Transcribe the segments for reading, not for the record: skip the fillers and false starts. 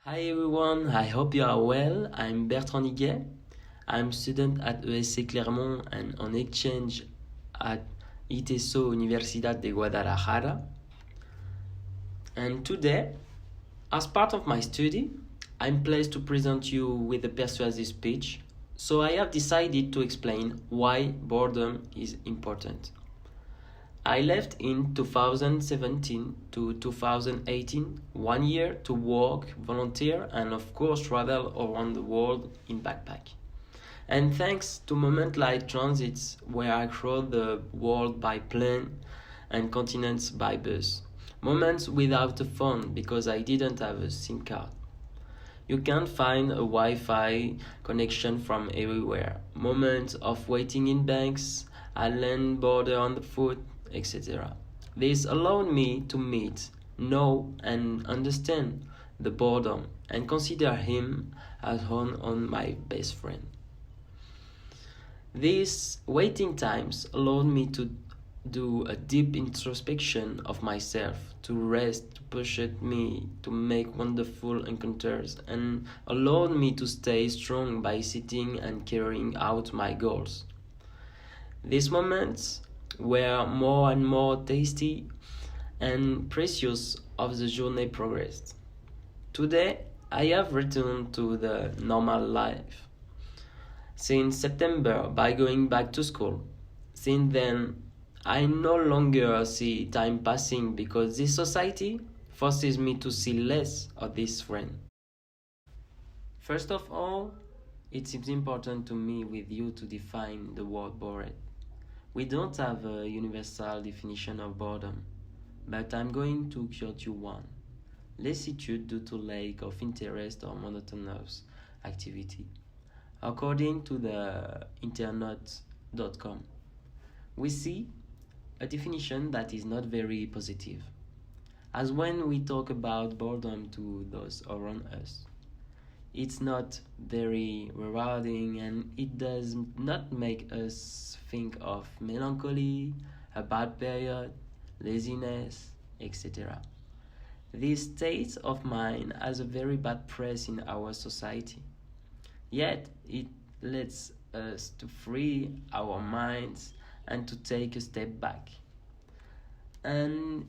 Hi everyone, I hope you are well. I'm Bertrand Higuet. I'm student at ESC Clermont and on exchange at ITESO Universidad de Guadalajara. And today, as part of my study, I'm pleased to present you with a persuasive speech. So I have decided to explain why boredom is important. I left in 2017 to 2018, 1 year to work, volunteer, and of course travel around the world in backpack. And thanks to moments like transits where I crossed the world by plane and continents by bus. Moments without a phone because I didn't have a SIM card. You can't find a Wi-Fi connection from everywhere. Moments of waiting in banks, a land border on the foot, etc. This allowed me to meet, know, and understand the boredom and consider him as one of my best friends. These waiting times allowed me to do a deep introspection of myself, to rest, to push at me, to make wonderful encounters, and allowed me to stay strong by sitting and carrying out my goals. These moments were more and more tasty and precious as the journey progressed. Today, I have returned to the normal life. Since September, by going back to school. Since then, I no longer see time passing because this society forces me to see less of this friend. First of all, it seems important to me with you to define the word bored. We don't have a universal definition of boredom, but I'm going to quote you one. Lassitude due to lack of interest or monotonous activity. According to the internet.com, we see a definition that is not very positive, as when we talk about boredom to those around us. It's not very rewarding and it does not make us think of melancholy, a bad period, laziness, etc. This state of mind has a very bad press in our society. Yet it lets us to free our minds and to take a step back. And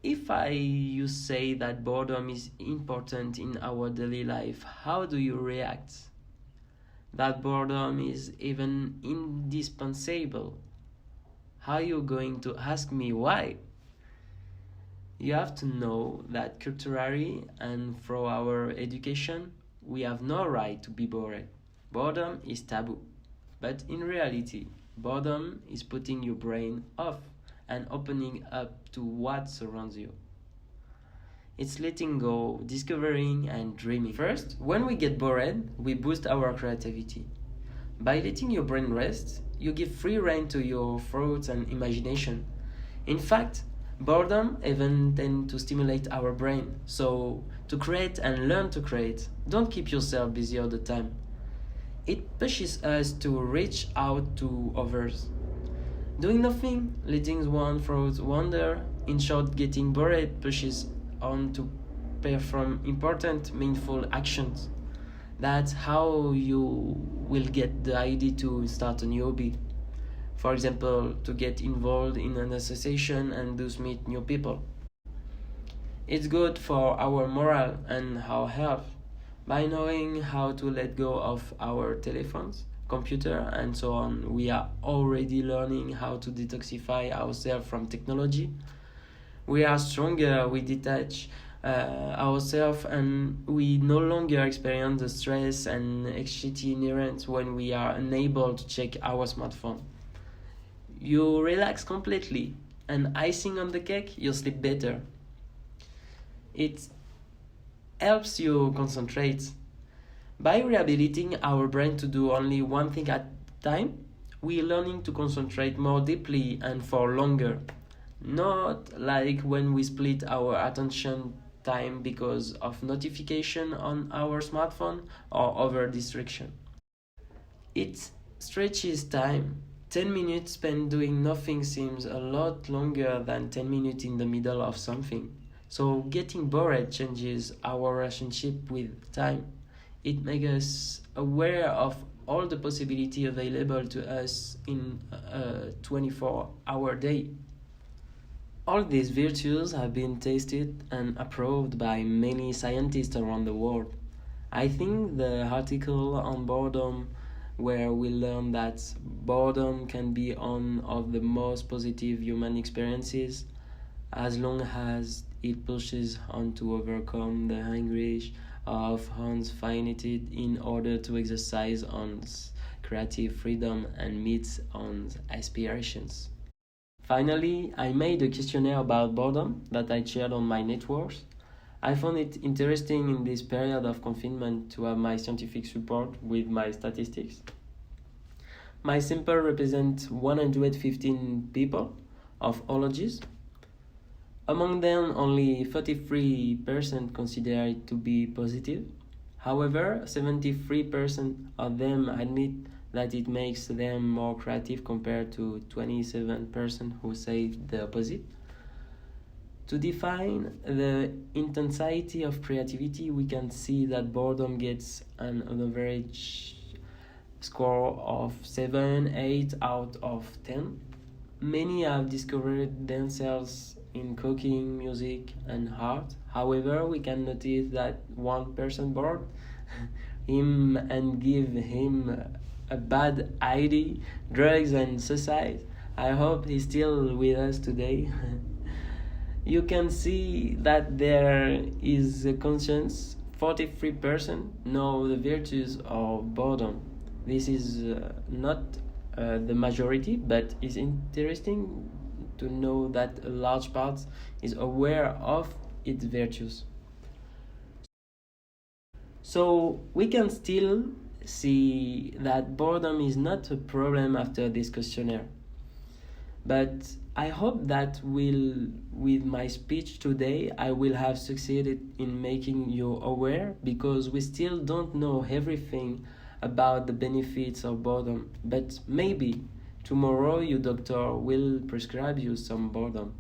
if you say that boredom is important in our daily life, how do you react? That boredom is even indispensable. How are you going to ask me why? You have to know that culturally and through our education, we have no right to be bored. Boredom is taboo. But in reality, boredom is putting your brain off and opening up to what surrounds you. It's letting go, discovering, and dreaming. First, when we get bored, we boost our creativity. By letting your brain rest, you give free rein to your thoughts and imagination. In fact, boredom even tends to stimulate our brain. So, to create and learn to create, don't keep yourself busy all the time. It pushes us to reach out to others. Doing nothing, letting one thoughts wander, in short, getting bored pushes on to perform important, meaningful actions. That's how you will get the idea to start a new hobby. For example, to get involved in an association and thus meet new people. It's good for our morale and our health. By knowing how to let go of our telephones, computer, and so on, we are already learning how to detoxify ourselves from technology. We are stronger, we detach ourselves, and we no longer experience the stress and anxiety inherent when we are unable to check our smartphone. You relax completely, and icing on the cake, you sleep better. It helps you concentrate. By rehabilitating our brain to do only one thing at a time, we are learning to concentrate more deeply and for longer. Not like when we split our attention time because of notification on our smartphone or other distraction. It stretches time. 10 minutes spent doing nothing seems a lot longer than 10 minutes in the middle of something. So getting bored changes our relationship with time. It makes us aware of all the possibility available to us in a 24-hour day. All these virtues have been tested and approved by many scientists around the world. I think the article on boredom, where we learn that boredom can be one of the most positive human experiences as long as it pushes on to overcome the anguish of one's finitude in order to exercise one's creative freedom and meet one's aspirations. Finally, I made a questionnaire about boredom that I shared on my networks. I found it interesting in this period of confinement to have my scientific support with my statistics. My sample represents 115 people of all ages. Among them, only 33% consider it to be positive. However, 73% of them admit that it makes them more creative compared to 27% who say the opposite. To define the intensity of creativity, we can see that boredom gets an average score of 7, 8 out of 10. Many have discovered themselves in cooking, music, and art. However, we can notice that one person bored him and give him a bad idea, drugs, and suicide. I hope he's still with us today. You can see that there is a conscience. 43% know the virtues of boredom. This is not the majority, but it's interesting to know that a large part is aware of its virtues. So we can still see that boredom is not a problem after this questionnaire. But I hope that with my speech today, I will have succeeded in making you aware, because we still don't know everything about the benefits of boredom. But maybe tomorrow your doctor will prescribe you some boredom.